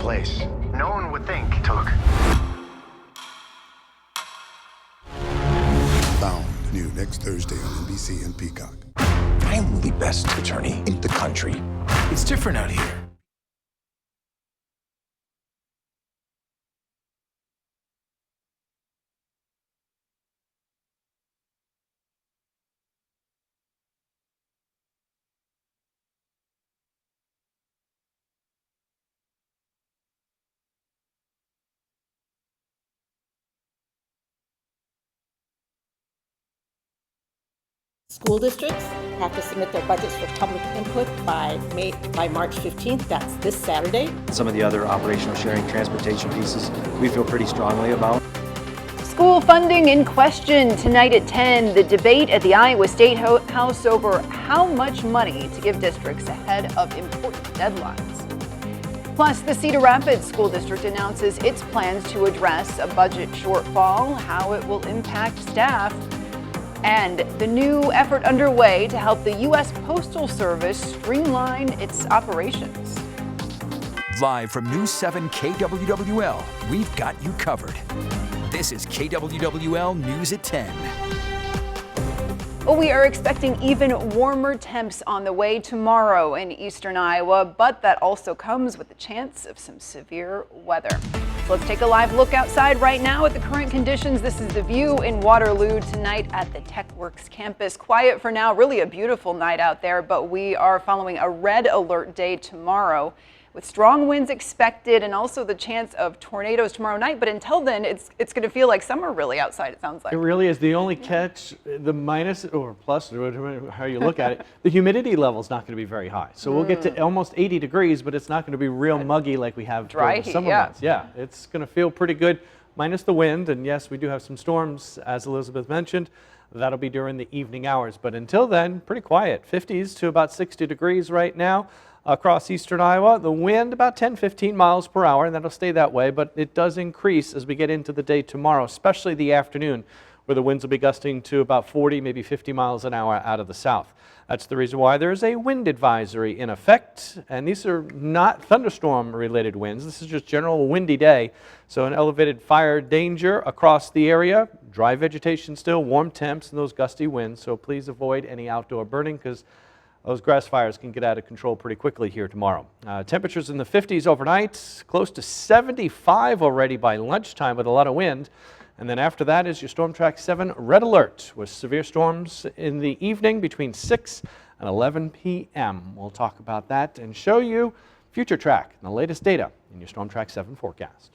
place. No one would think to look. Bound, new next Thursday on NBC and Peacock. I am the best attorney in the country. It's different out here. School districts have to submit their budgets for public input by March 15th. That's this Saturday. Some of the other operational sharing transportation pieces we feel pretty strongly about. School funding in question tonight at 10. The debate at the Iowa State House over how much money to give districts ahead of important deadlines. Plus, the Cedar Rapids School District announces its plans to address a budget shortfall, how it will impact staff, and the new effort underway to help the U.S. Postal Service streamline its operations. Live from News 7 KWWL, we've got you covered. This is KWWL News at 10. Well, we are expecting even warmer temps on the way tomorrow in eastern Iowa, but that also comes with the chance of some severe weather. So let's take a live look outside right now at the current conditions. This is the view in Waterloo tonight at the TechWorks campus. Quiet for now, really a beautiful night out there, but we are following a red alert day tomorrow, with strong winds expected and also the chance of tornadoes tomorrow night. But until then, it's going to feel like summer really outside, it sounds like. It really is. The only catch, the minus or plus, or how you look at it, the humidity level is not going to be very high. So we'll get to almost 80 degrees, but it's not going to be real muggy like we have during the summer months. Yeah, it's going to feel pretty good, minus the wind. And yes, we do have some storms, as Elizabeth mentioned. That'll be during the evening hours. But until then, pretty quiet. 50s to about 60 degrees right now. Across eastern Iowa, the wind about 10-15 miles per hour, and that'll stay that way, but it does increase as we get into the day tomorrow, especially the afternoon, where the winds will be gusting to about 40, maybe 50 miles an hour out of the south. That's the reason why there's a wind advisory in effect, and these are not thunderstorm-related winds. This is just general windy day, so an elevated fire danger across the area, dry vegetation still, warm temps, and those gusty winds, so please avoid any outdoor burning because those grass fires can get out of control pretty quickly here tomorrow. Temperatures in the 50s overnight, close to 75 already by lunchtime with a lot of wind. And then after that is your Storm Track 7 red alert with severe storms in the evening between 6 and 11 p.m. We'll talk about that and show you future track and the latest data in your Storm Track 7 forecast.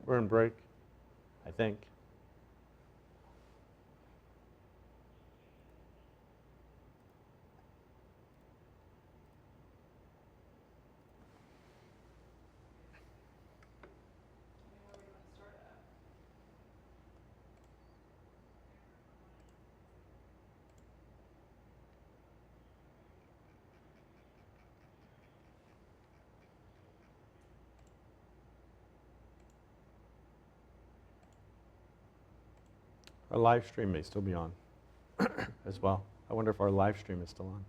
We're in break, I think. Our live stream may still be on as well. I wonder if our live stream is still on.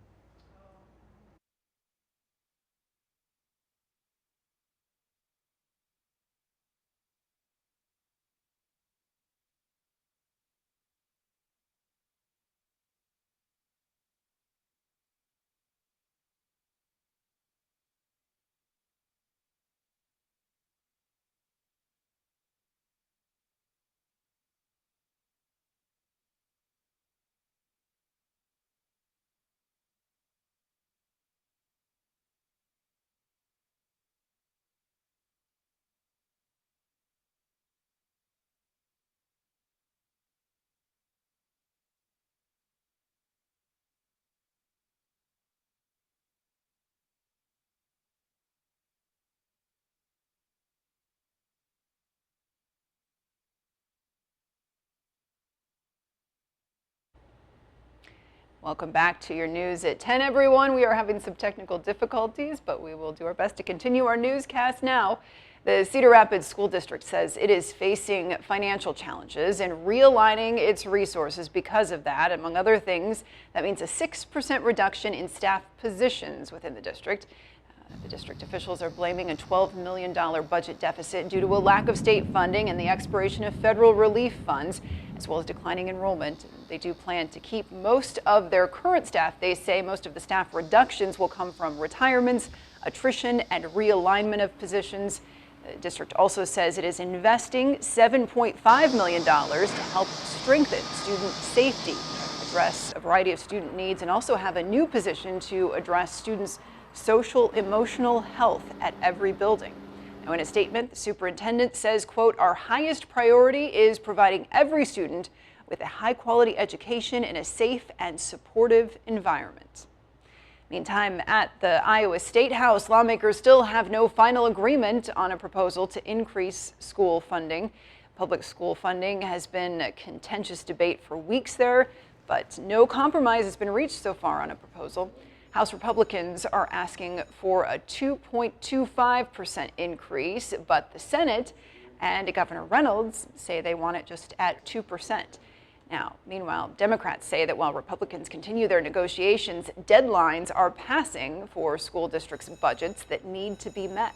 Welcome back to your news at 10, everyone. We are having some technical difficulties, but we will do our best to continue our newscast now. The Cedar Rapids School District says it is facing financial challenges and realigning its resources because of that. Among other things, that means a 6% reduction in staff positions within the district. The district officials are blaming a $12 million budget deficit due to a lack of state funding and the expiration of federal relief funds, as well as declining enrollment. They do plan to keep most of their current staff. They say most of the staff reductions will come from retirements, attrition, and realignment of positions. The district also says it is investing $7.5 million to help strengthen student safety, address a variety of student needs, and also have a new position to address students' social emotional health at every building. Now, in a statement, the superintendent says, quote, "Our highest priority is providing every student with a high-quality education in a safe and supportive environment." Meantime, at the Iowa State House, lawmakers still have no final agreement on a proposal to increase school funding. Public school funding has been a contentious debate for weeks there, but no compromise has been reached so far on a proposal. House Republicans are asking for a 2.25% increase, but the Senate and Governor Reynolds say they want it just at 2%. Now, meanwhile, Democrats say that while Republicans continue their negotiations, deadlines are passing for school districts' budgets that need to be met.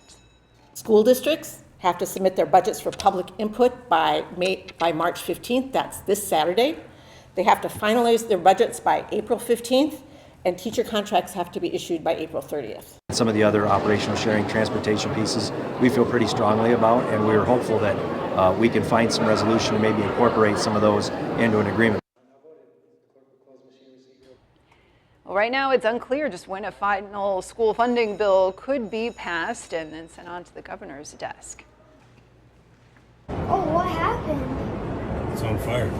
School districts have to submit their budgets for public input by March 15th. That's this Saturday. They have to finalize their budgets by April 15th, and teacher contracts have to be issued by April 30th. Some of the other operational sharing transportation pieces we feel pretty strongly about, and we're hopeful that we can find some resolution and maybe incorporate some of those into an agreement. Well, right now it's unclear just when a final school funding bill could be passed and then sent on to the governor's desk. Oh, what happened? It's on fire.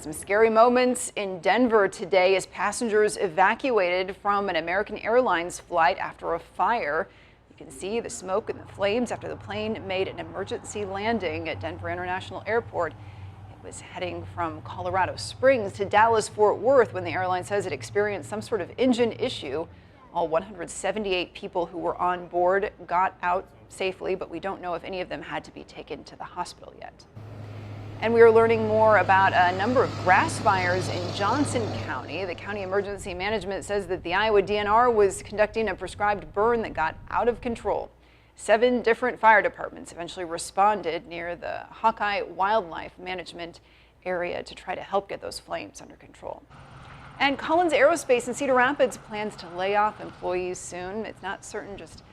Some scary moments in Denver today as passengers evacuated from an American Airlines flight after a fire. You can see the smoke and the flames after the plane made an emergency landing at Denver International Airport. It was heading from Colorado Springs to Dallas-Fort Worth when the airline says it experienced some sort of engine issue. All 178 people who were on board got out safely, but we don't know if any of them had to be taken to the hospital yet. And we are learning more about a number of grass fires in Johnson County. The county emergency management says that the Iowa DNR was conducting a prescribed burn that got out of control. 7 different fire departments eventually responded near the Hawkeye Wildlife Management area to try to help get those flames under control. And Collins Aerospace in Cedar Rapids plans to lay off employees soon. It's not certain just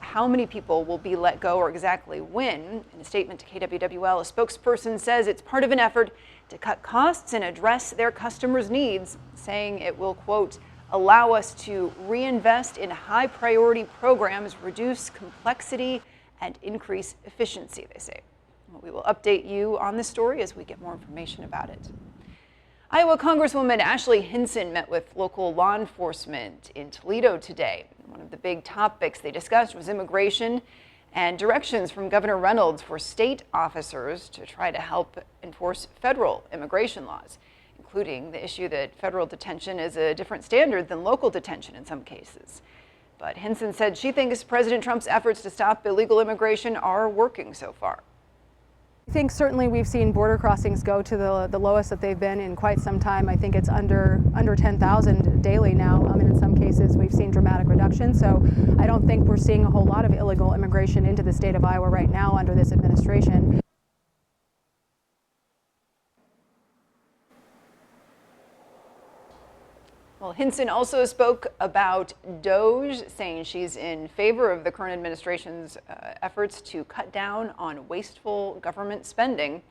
how many people will be let go or exactly when. In a statement to KWWL, a spokesperson says it's part of an effort to cut costs and address their customers' needs, saying it will, quote, allow us to reinvest in high priority programs, reduce complexity, and increase efficiency, they say. We will update you on this story as we get more information about it. Iowa Congresswoman Ashley Hinson met with local law enforcement in Toledo today. One of the big topics they discussed was immigration and directions from Governor Reynolds for state officers to try to help enforce federal immigration laws, including the issue that federal detention is a different standard than local detention in some cases. But Hinson said she thinks President Trump's efforts to stop illegal immigration are working so far. I think certainly we've seen border crossings go to the lowest that they've been in quite some time. I think it's under 10,000 daily now. And in some cases we've seen dramatic reduction. So I don't think we're seeing a whole lot of illegal immigration into the state of Iowa right now under this administration. Well, Hinson also spoke about DOGE, saying she's in favor of the current administration's efforts to cut down on wasteful government spending.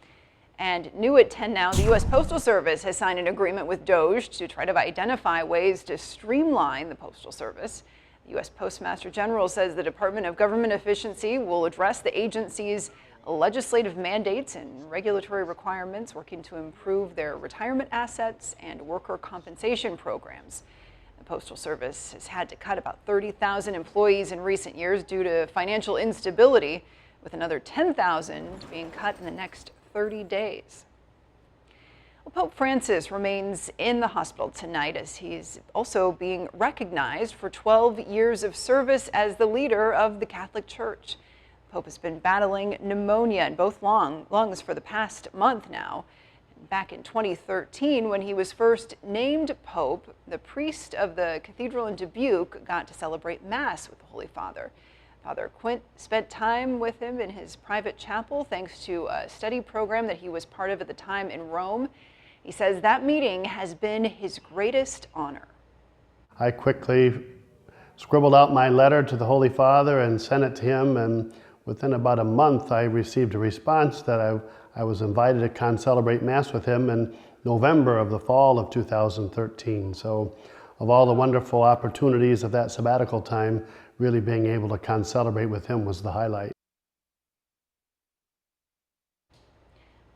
And new at 10 now, the U.S. Postal Service has signed an agreement with DOGE to try to identify ways to streamline the Postal Service. The U.S. Postmaster General says the Department of Government Efficiency will address the agency's legislative mandates and regulatory requirements, working to improve their retirement assets and worker compensation programs. The Postal Service has had to cut about 30,000 employees in recent years due to financial instability, with another 10,000 being cut in the next 30 days. Well, Pope Francis remains in the hospital tonight as he's also being recognized for 12 years of service as the leader of the Catholic Church. The Pope has been battling pneumonia in both lungs for the past month now. Back in 2013, when he was first named Pope, the priest of the cathedral in Dubuque got to celebrate Mass with the Holy Father. Father Quint spent time with him in his private chapel thanks to a study program that he was part of at the time in Rome. He says that meeting has been his greatest honor. I quickly scribbled out my letter to the Holy Father and sent it to him, and within about a month I received a response that I was invited to concelebrate Mass with him in November of the fall of 2013. So of all the wonderful opportunities of that sabbatical time, really being able to concelebrate with him was the highlight.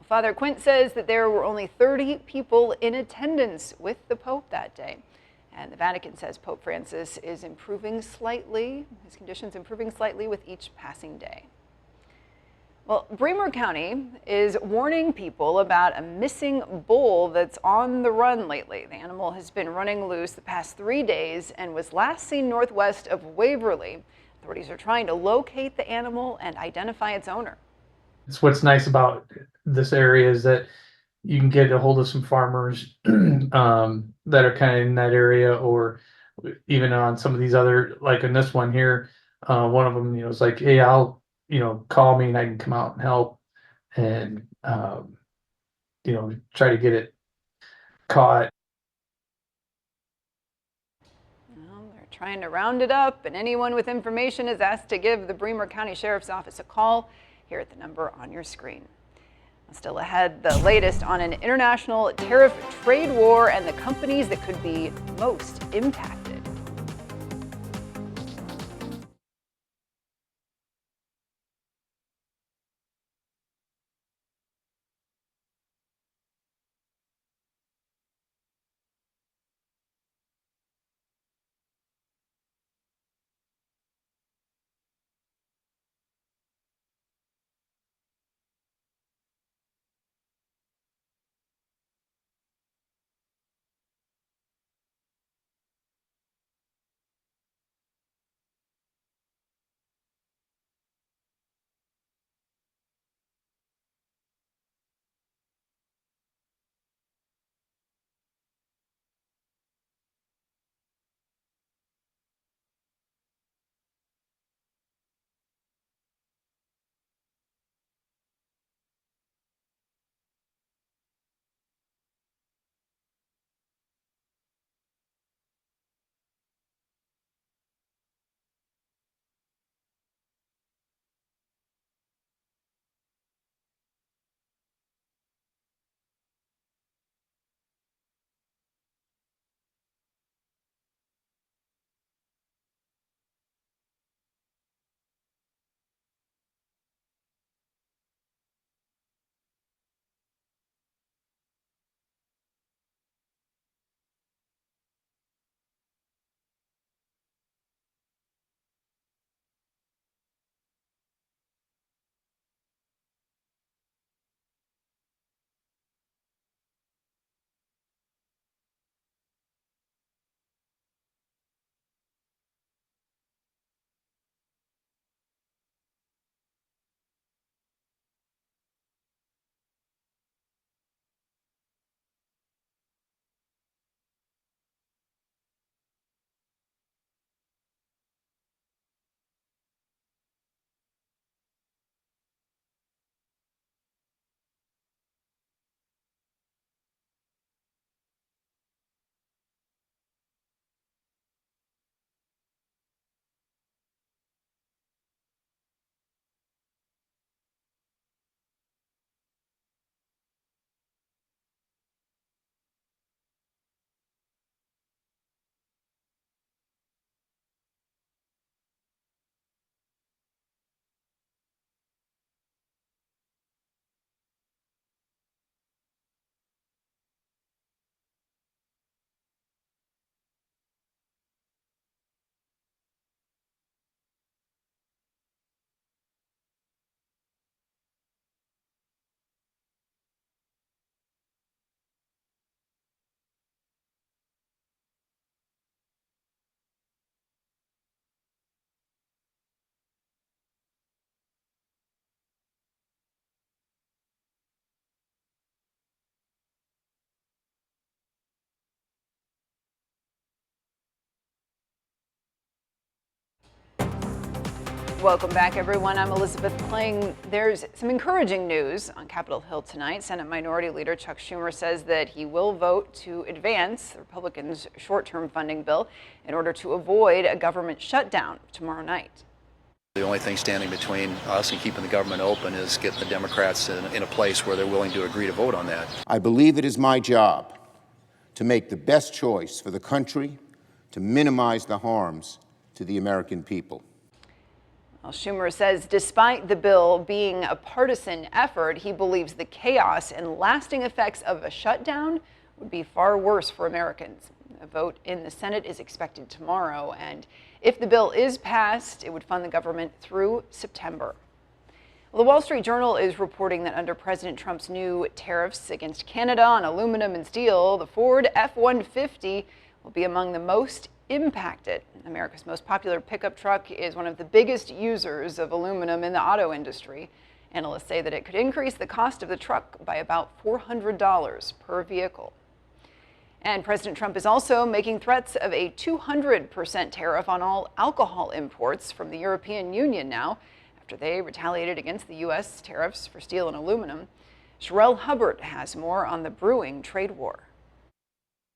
Father Quint says that there were only 30 people in attendance with the Pope that day. And the Vatican says Pope Francis is improving slightly, his condition's improving slightly with each passing day. Well, Bremer County is warning people about a missing bull that's on the run lately. The animal has been running loose the past 3 days and was last seen northwest of Waverly. Authorities are trying to locate the animal and identify its owner. It's what's nice about this area is that you can get a hold of some farmers that are kind of in that area, or even on some of these other, like in this one here, one of them, is like, hey, I'll, call me and I can come out and help and, try to get it caught. Well, they're trying to round it up, and anyone with information is asked to give the Bremer County Sheriff's Office a call here at the number on your screen. Still ahead, the latest on an international tariff trade war and the companies that could be most impacted. Welcome back, everyone. I'm Elizabeth Kling. There's some encouraging news on Capitol Hill tonight. Senate Minority Leader Chuck Schumer says that he will vote to advance the Republicans' short-term funding bill in order to avoid a government shutdown tomorrow night. The only thing standing between us and keeping the government open is getting the Democrats in a place where they're willing to agree to vote on that. I believe it is my job to make the best choice for the country to minimize the harms to the American people. Well, Schumer says despite the bill being a partisan effort, he believes the chaos and lasting effects of a shutdown would be far worse for Americans. A vote in the Senate is expected tomorrow, and if the bill is passed, it would fund the government through September. Well, the Wall Street Journal is reporting that under President Trump's new tariffs against Canada on aluminum and steel, the Ford F-150 will be among the most impacted. America's most popular pickup truck is one of the biggest users of aluminum in the auto industry. Analysts say that it could increase the cost of the truck by about $400 per vehicle. And President Trump is also making threats of a 200% tariff on all alcohol imports from the European Union now, after they retaliated against the U.S. tariffs for steel and aluminum. Sherelle Hubbard has more on the brewing trade war.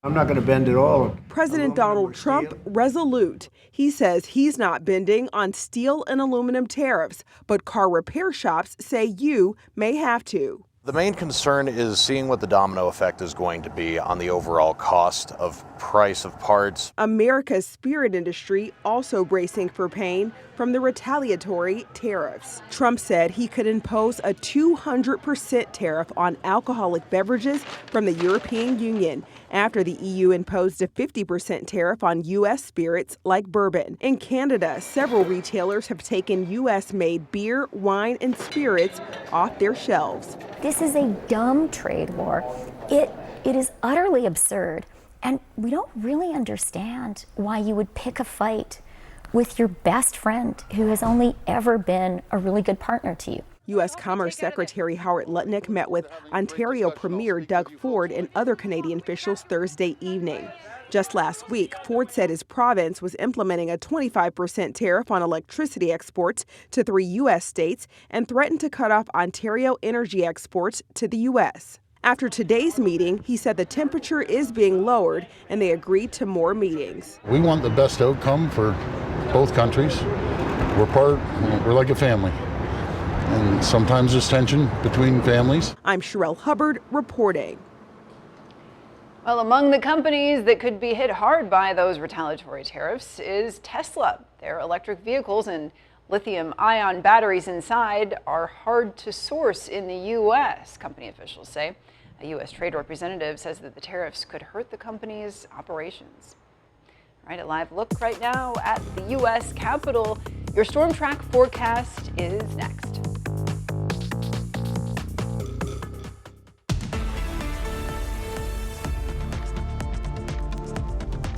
I'm not going to bend at all. President Donald Trump resolute. He says he's not bending on steel and aluminum tariffs, but car repair shops say you may have to. The main concern is seeing what the domino effect is going to be on the overall cost of price of parts. America's spirit industry also bracing for pain from the retaliatory tariffs. Trump said he could impose a 200% tariff on alcoholic beverages from the European Union after the EU imposed a 50% tariff on U.S. spirits like bourbon. In Canada, several retailers have taken U.S.-made beer, wine, and spirits off their shelves. This is a dumb trade war. It is utterly absurd, and we don't really understand why you would pick a fight with your best friend who has only ever been a really good partner to you. U.S. Commerce Secretary Howard Lutnick met with Ontario Premier Doug Ford and other Canadian officials Thursday evening. Just last week, Ford said his province was implementing a 25% tariff on electricity exports to 3 U.S. states and threatened to cut off Ontario energy exports to the U.S. After today's meeting, he said the temperature is being lowered and they agreed to more meetings. We want the best outcome for both countries. We're like a family. And sometimes there's tension between families. I'm Sherelle Hubbard reporting. Well, among the companies that could be hit hard by those retaliatory tariffs is Tesla. Their electric vehicles and lithium-ion batteries inside are hard to source in the U.S., company officials say. A U.S. trade representative says that the tariffs could hurt the company's operations. All right, a live look right now at the U.S. Capitol. Your storm track forecast is next.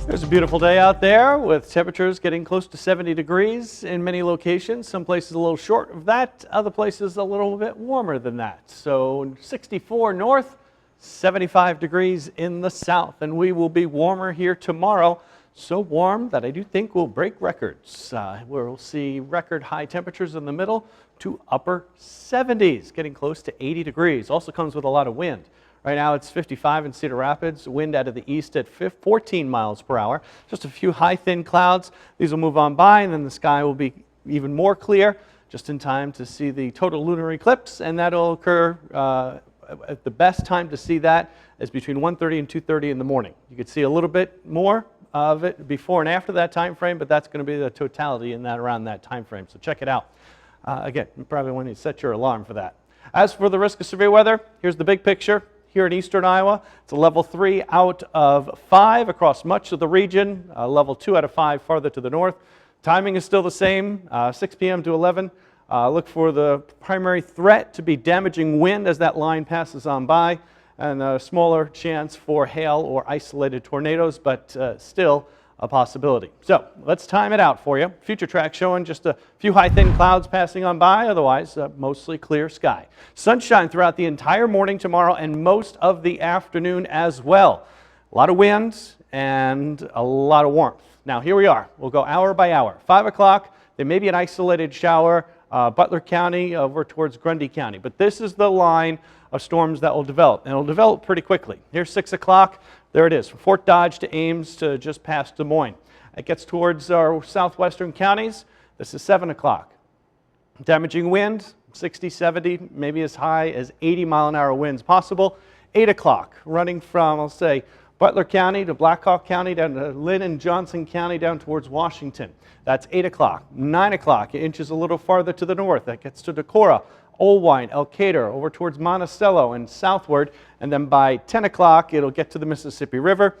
There's a beautiful day out there with temperatures getting close to 70 degrees in many locations. Some places a little short of that, other places a little bit warmer than that. So 64 north, 75 degrees in the south, and we will be warmer here tomorrow. So warm that I do think we'll break records. We'll see record high temperatures in the middle to upper 70s, getting close to 80 degrees. Also comes with a lot of wind. Right now it's 55 in Cedar Rapids, wind out of the east at 14 miles per hour. Just a few high, thin clouds. These will move on by, and then the sky will be even more clear, just in time to see the total lunar eclipse, and that'll occur at the best time to see that is between 1:30 and 2:30 in the morning. You could see a little bit more of it before and after that time frame, but that's going to be the totality in that around that time frame. So check it out. Again, you probably want to set your alarm for that. As for the risk of severe weather, here's the big picture. Here in eastern Iowa, it's a level 3 out of 5 across much of the region, level 2 out of 5 farther to the north. Timing is still the same, 6 p.m. to 11. Look for the primary threat to be damaging wind as that line passes on by, and a smaller chance for hail or isolated tornadoes, but still a possibility. So let's time it out for you. Future track showing just a few high, thin clouds passing on by, otherwise mostly clear sky. Sunshine throughout the entire morning tomorrow and most of the afternoon as well. A lot of wind and a lot of warmth. Now here we are. We'll go hour by hour. 5 o'clock, There may be an isolated shower, Butler County over towards Grundy County. But this is the line of storms that will develop, and it'll develop pretty quickly. Here's 6 o'clock. There it is, from Fort Dodge to Ames to just past Des Moines. It gets towards our southwestern counties. This is 7 o'clock. Damaging wind, 60, 70, maybe as high as 80-mile-an-hour winds possible. 8 o'clock, running from, I'll say, Butler County to Black Hawk County, down to Lynn and Johnson County, down towards Washington. That's 8 o'clock. 9 o'clock, it inches a little farther to the north. That gets to Decorah, Oldwine, Elkader, over towards Monticello and southward. And then by 10 o'clock, it'll get to the Mississippi River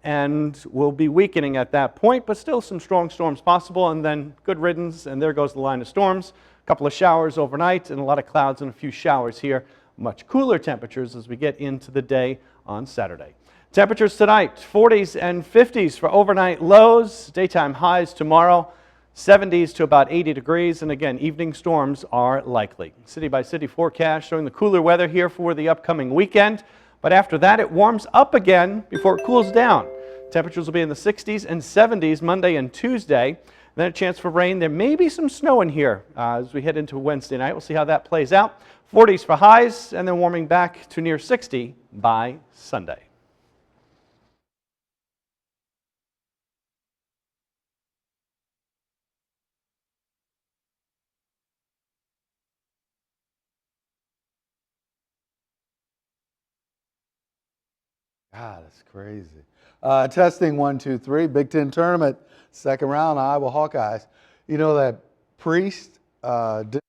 and will be weakening at that point, but still some strong storms possible. And then good riddance, and there goes the line of storms. A couple of showers overnight and a lot of clouds and a few showers here. Much cooler temperatures as we get into the day on Saturday. Temperatures tonight, 40s and 50s for overnight lows. Daytime highs tomorrow, 70s to about 80 degrees. And again, evening storms are likely. City by city forecast showing the cooler weather here for the upcoming weekend. But after that, it warms up again before it cools down. Temperatures will be in the 60s and 70s Monday and Tuesday. Then a chance for rain. There may be some snow in here as we head into Wednesday night. We'll see how that plays out. 40s for highs, and then warming back to near 60 by Sunday. God, that's crazy. Testing 1, 2, 3. Big Ten tournament, second round, Iowa Hawkeyes. You know that Priest did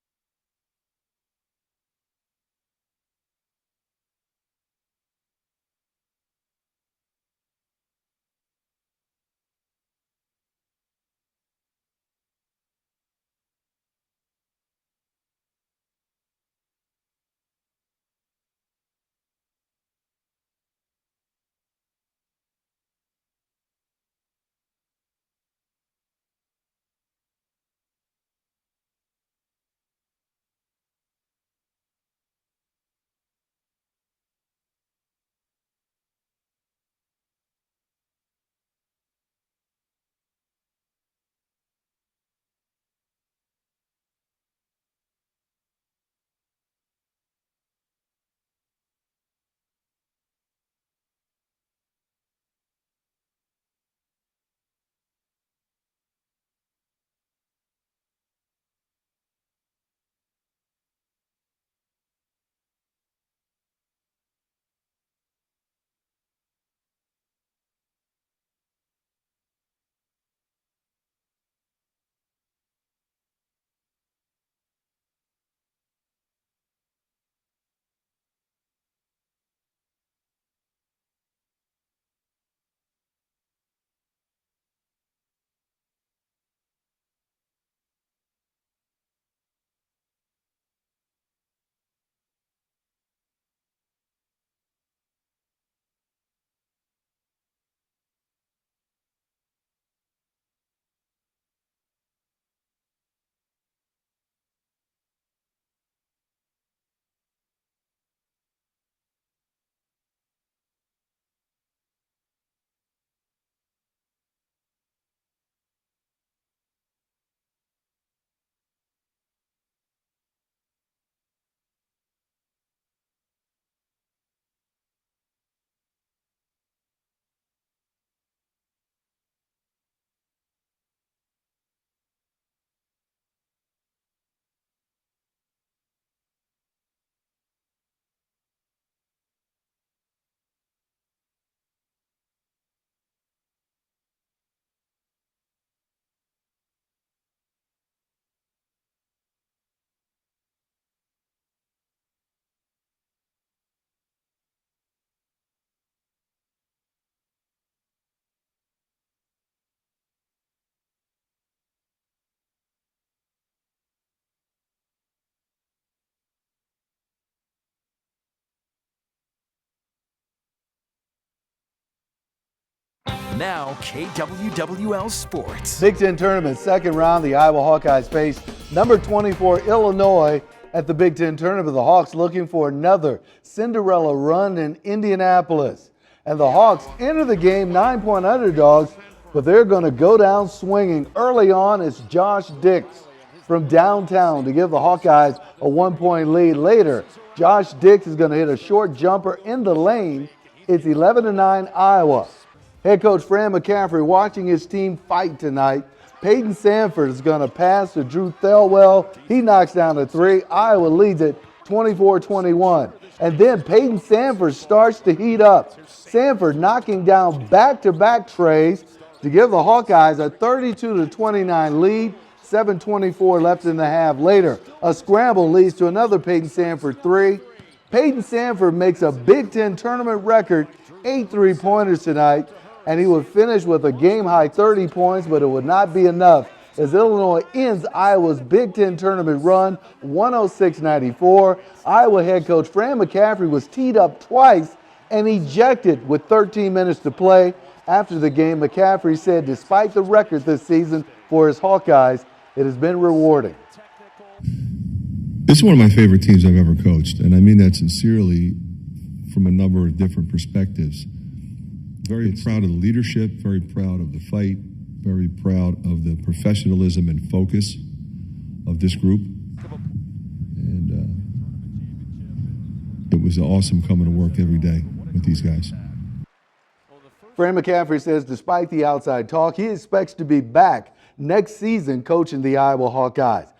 Now, KWWL Sports. Big Ten tournament, second round. The Iowa Hawkeyes face number 24 Illinois at the Big Ten tournament. The Hawks looking for another Cinderella run in Indianapolis. And the Hawks enter the game 9-point underdogs but they're going to go down swinging. Early on, it's Josh Dix from downtown to give the Hawkeyes a 1-point lead. Later, Josh Dix is going to hit a short jumper in the lane. It's 11-9 Iowa. Head coach Fran McCaffery watching his team fight tonight. Peyton Sanford is going to pass to Drew Thelwell. He knocks down a three. Iowa leads it 24-21. And then Peyton Sanford starts to heat up. Sanford knocking down back-to-back trays to give the Hawkeyes a 32-29 lead. 7:24 left in the half. Later, a scramble leads to another Peyton Sanford three. Peyton Sanford makes a Big Ten tournament record 8 3-pointers tonight, and he would finish with a game-high 30 points, but it would not be enough as Illinois ends Iowa's Big Ten tournament run 106-94. Iowa head coach Fran McCaffery was teed up twice and ejected with 13 minutes to play. After the game, McCaffery said despite the record this season for his Hawkeyes, it has been rewarding. It's one of my favorite teams I've ever coached, and I mean that sincerely from a number of different perspectives. Very proud of the leadership, very proud of the fight, very proud of the professionalism and focus of this group. And it was awesome coming to work every day with these guys. Fran McCaffery says despite the outside talk, he expects to be back next season coaching the Iowa Hawkeyes.